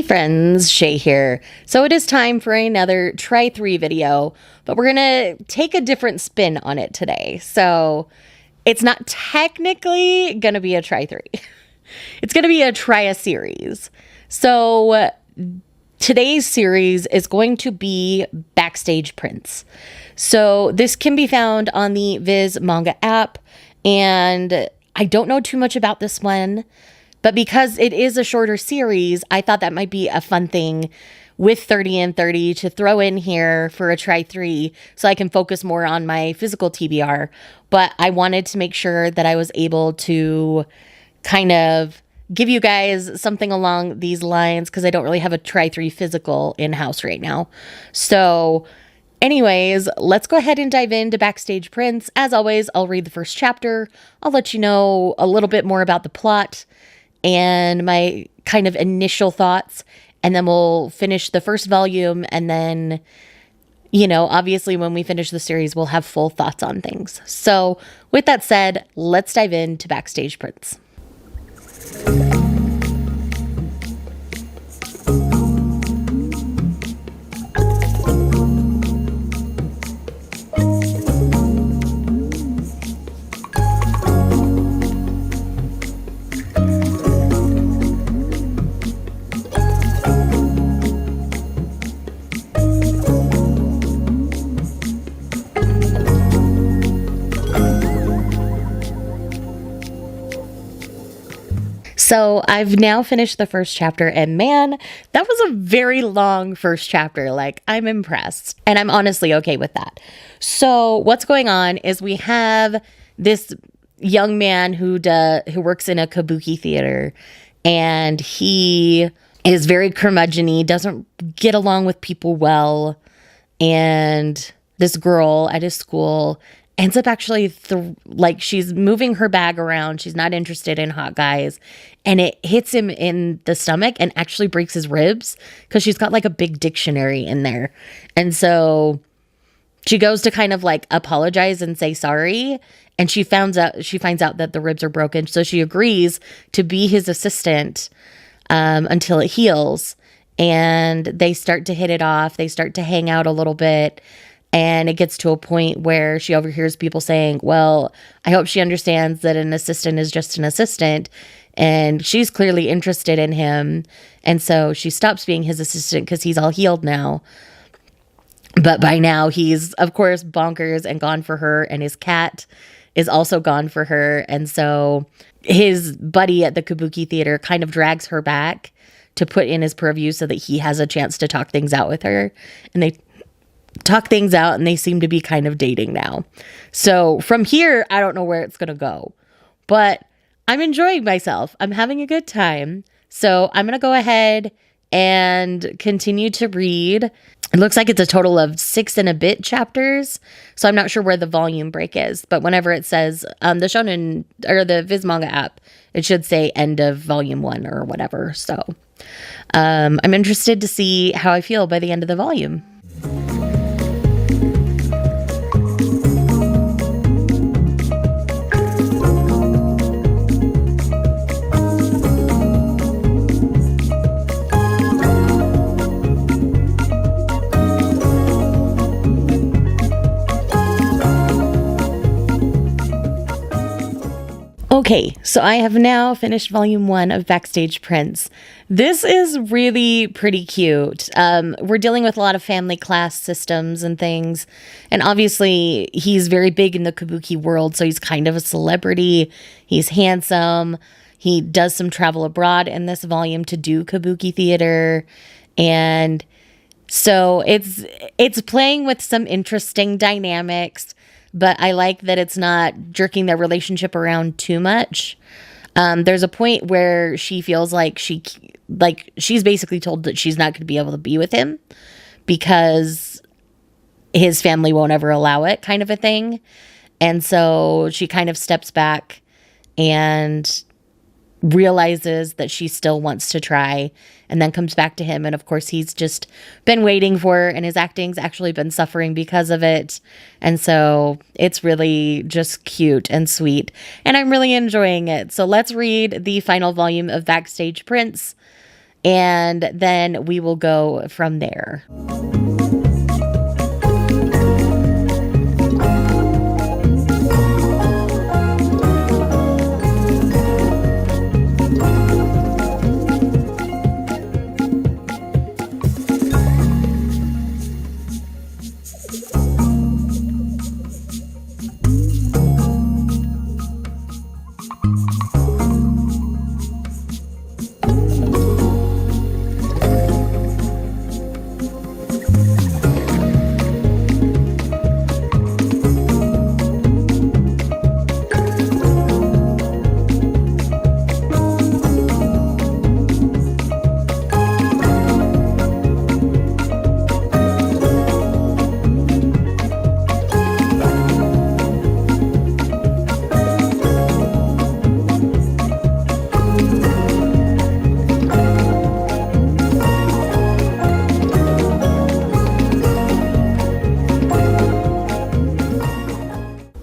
Hey friends, Shay here. So it is time for another try 3 video, but we're gonna take a different spin on it today. So it's not technically gonna be a try 3. It's gonna be a try a series. So today's series is going to be Backstage Prince. So this can be found on the Viz Manga app, and I don't know too much about this one. But because it is a shorter series, I thought that might be a fun thing with 30 and 30 to throw in here for a try 3 so I can focus more on my physical TBR. But I wanted to make sure that I was able to kind of give you guys something along these lines because I don't really have a try 3 physical in-house right now. So anyways, let's go ahead and dive into Backstage Prince. As always, I'll read the first chapter. I'll let you know a little bit more about the plot and my kind of initial thoughts, and then we'll finish the first volume, and then, you know, obviously when we finish the series, we'll have full thoughts on things. So with that said, let's dive into Backstage Prince. So I've now finished the first chapter, and man, that was a very long first chapter. Like, I'm impressed, and I'm honestly okay with that. So what's going on is we have this young man who works in a kabuki theater, and he is very curmudgeon-y, doesn't get along with people well, and this girl at his school ends up actually, she's moving her bag around. She's not interested in hot guys. And it hits him in the stomach and actually breaks his ribs because she's got like a big dictionary in there. And so she goes to kind of like apologize and say sorry. And she finds out that the ribs are broken. So she agrees to be his assistant until it heals. And they start to hit it off. They start to hang out a little bit. And it gets to a point where she overhears people saying, well, I hope she understands that an assistant is just an assistant. And she's clearly interested in him. And so she stops being his assistant because he's all healed now. But by now he's, of course, bonkers and gone for her. And his cat is also gone for her. And so his buddy at the Kabuki theater kind of drags her back to put in his purview so that he has a chance to talk things out with her. And they talk things out, and they seem to be kind of dating now. So from here, I don't know where it's going to go, but I'm enjoying myself. I'm having a good time. So I'm going to go ahead and continue to read. It looks like it's a total of 6 and a bit chapters. So I'm not sure where the volume break is, but whenever it says the Shonen or the Viz Manga app, it should say end of volume 1 or whatever. So I'm interested to see how I feel by the end of the volume. Okay, so I have now finished volume 1 of Backstage Prince. This is really pretty cute. We're dealing with a lot of family class systems and things. And obviously, he's very big in the kabuki world, so he's kind of a celebrity. He's handsome. He does some travel abroad in this volume to do kabuki theater. And so it's playing with some interesting dynamics. But I like that it's not jerking their relationship around too much. There's a point where she feels like she's basically told that she's not going to be able to be with him because his family won't ever allow it, kind of a thing. And so she kind of steps back and realizes that she still wants to try, and then comes back to him. And of course, he's just been waiting for her, and his acting's actually been suffering because of it. And so it's really just cute and sweet, and I'm really enjoying it. So let's read the final volume of Backstage Prince, and then we will go from there.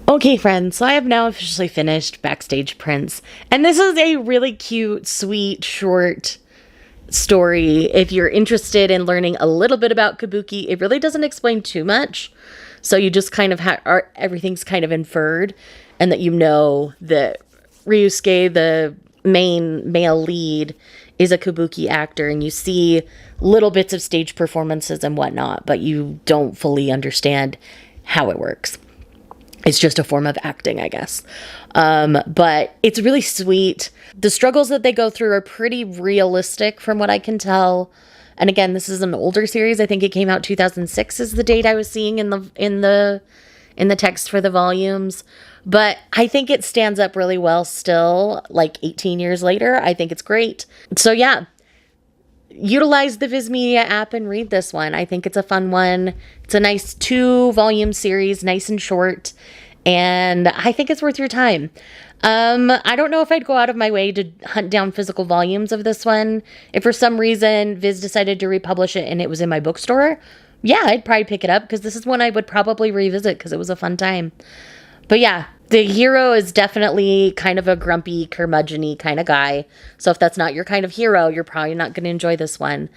Okay, friends, so I have now officially finished Backstage Prince, and this is a really cute, sweet, short story. If you're interested in learning a little bit about Kabuki, it really doesn't explain too much, so you just kind of everything's kind of inferred, and that you know that Ryusuke, the main male lead, is a Kabuki actor, and you see little bits of stage performances and whatnot, but you don't fully understand how it works. It's just a form of acting, I guess. But it's really sweet. The struggles that they go through are pretty realistic from what I can tell. And again, this is an older series. I think it came out 2006 is the date I was seeing in the text for the volumes. But I think it stands up really well still, like 18 years later. I think it's great. So yeah, utilize the Viz Media app and read this one. I think it's a fun one. It's a nice 2-volume series, nice and short, and I think it's worth your time. I don't know if I'd go out of my way to hunt down physical volumes of this one. If for some reason Viz decided to republish it and it was in my bookstore, yeah, I'd probably pick it up because this is one I would probably revisit because it was a fun time. But yeah, the hero is definitely kind of a grumpy, curmudgeon-y kind of guy. So if that's not your kind of hero, you're probably not going to enjoy this one.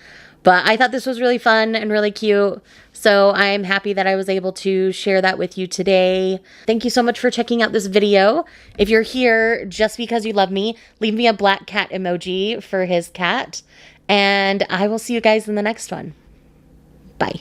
But I thought this was really fun and really cute. So I'm happy that I was able to share that with you today. Thank you so much for checking out this video. If you're here just because you love me, leave me a black cat emoji for his cat. And I will see you guys in the next one. Bye.